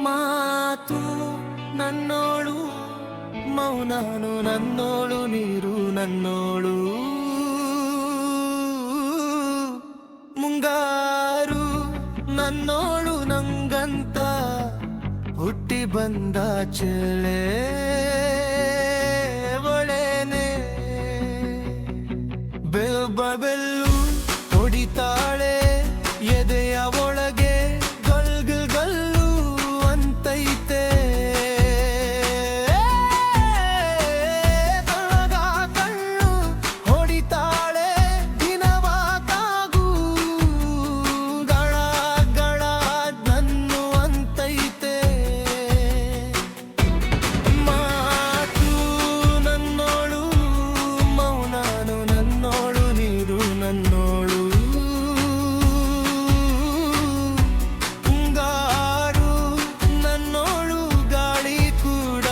ಮಾತು ನನ್ನೋಳು, ಮೌನಾನು ನನ್ನೋಳು, ನೀರು ನನ್ನೋಳು. ಮುಂಗಾರು ನನ್ನೋಳು, ನಂಗಂತ ಹುಟ್ಟಿ ಬಂದ ಚೆಲೆ ಒಳೇನೆ. ಬೆಲ್ಲು ಹೊಡಿತಾಳೆ ಎದೆಯ ಒಳಗೆ, ಗಲ್ಗು ಗಲ್ಲು ಅಂತೈತೆ. ಕಳಗ ಕಳ್ಳು ಹೊಡಿತಾಳೆ ದಿನವಾತಾಗೂ, ಗಳ ಗಳ ನನ್ನು ಅಂತೈತೆ. ಮಾತು ನನ್ನೋಳು, ಮೌನಾನು ನನ್ನೋಳು, ನೀರು ನನ್ನೋಳು. ಮುಂಗಾರು ನನ್ನೋಳು, ಗಾಳಿ ಕೂಡ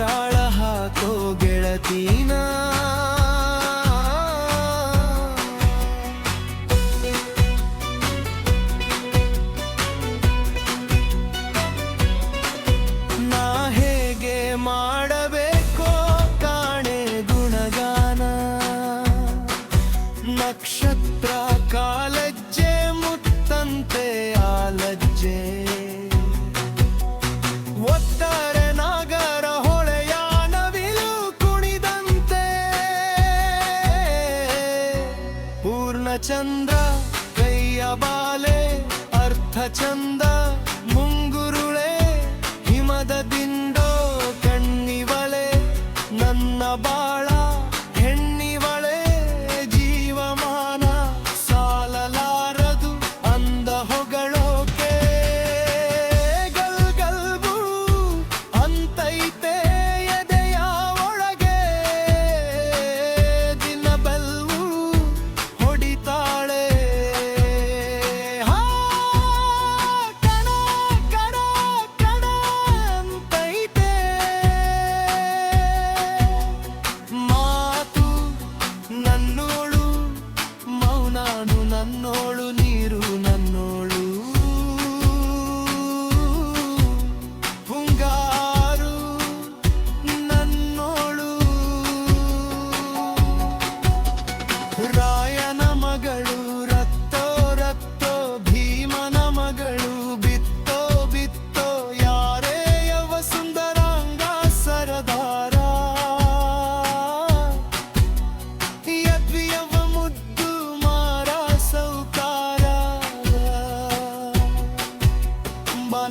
ಗಾಳ ಹಾಕೋ ಗೆಳತೀನ. ನಾ ಹೇಗೆ ಮಾಡಬೇಕೋ ಕಾಣೆ ಗುಣಗಾನ. ನಕ್ಷತ್ರ ಕಾಲಜ್ಜೆ ಮುತ್ತಂತೆ ಆಲಜ್ಜೆ, ಒತ್ತಾರೆ ನಾಗರ ಹೊಳೆಯ ನವಿಲು ಕುಣಿದಂತೆ. ಪೂರ್ಣಚಂದ್ರ ಕೈಯ ಬಾಲೆ ಅರ್ಥ ಚಂದ, ಮುಂಗುರುಳೆ ಹಿಮದ ದಿಂಡೋ ಕಣ್ಣಿವಳೆ. ನನ್ನ ಬಾಳ ಹೆಣ್ಣಿವಳೆ, ಜೀವಮಾನ ಸಾಲಲಾರದು ಅಂದ ಹೊಗಳೋಕೆ. ಗಲ್ಗಲ್ಬು ಅಂತೈತೆ ಎದೆಯ ಒಳಗೆ, ದಿನ ಬೆಲ್ವು ಹೊಡಿತಾಳೆ. ಕಣ ಕಣ ಕಣ ಅಂತೈತೆ. ಮಾತು ನನ್ನೋಳು, ಮೌನಾನು ನನ್ನೋಳು, ನೀರು ನನ್ನೋಳು. ಮುಂಗಾರು ನನ್ನೋಳು. ರಾಯನ ಮಗಳು ರತ್ತೋ ರತ್ತೋ, ಭೀಮನ ಮಗಳು ಬಿತ್ತೋ ಬಿತ್ತೋ, ಯಾರೇ ಯವ ಸುಂದರಾಂಗ ಸರದಾರ. ಯದ್ವಿಯವ ಮುದ್ದು ಮಾರ ಸೌಕಾರ.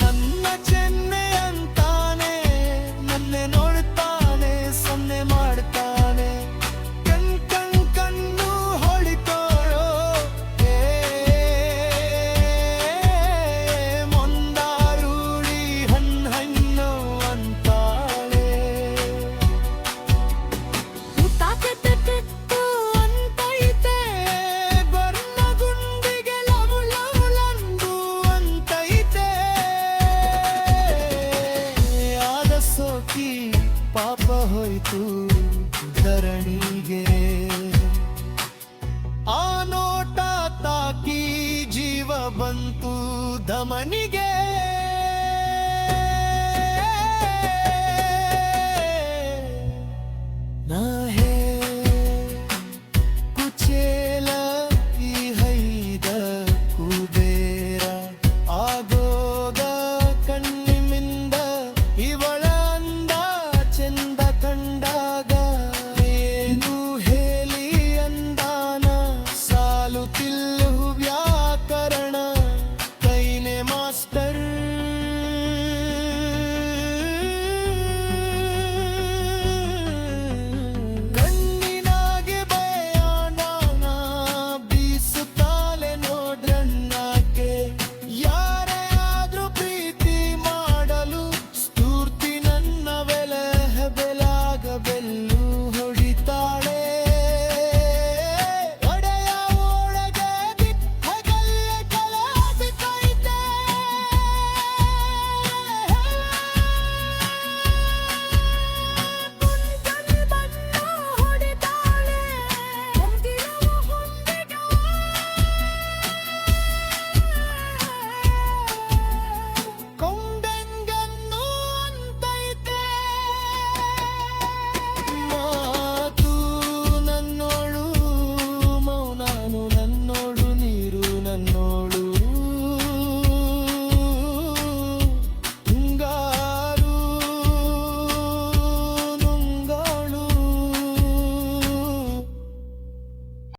ನನ್ನ ಚೆನ್ನೆ ಅಂತಾನೆ, ನನ್ನೆ ನೋಡ್ತಾನೆ, ಸೊನ್ನೆ ಮಾಡ್ತಾನೆ. ಕಣ್ಣು ಹೊಳಿತೋಳೋ ಮೊಂದಾರೂಳಿ ಹಣ್ಣು ಅಂತಾಳೆ. ಉತ್ತಾಕೆಟ್ಟು ಅಂತೈತೆ, ಬರ್ಣಗುಂಡಿಗೆ ಲವು ಲವುಲಂದು ಅಂತೈತೆ. ಆದ ಸೋಕಿ ಪಾಪ ಹೋಯ್ತು ಧರಣಿಗೆ. ಆ ನೋಟ ತಾಕಿ ಜೀವ ಬಂತು ಧಮನಿಗೆ.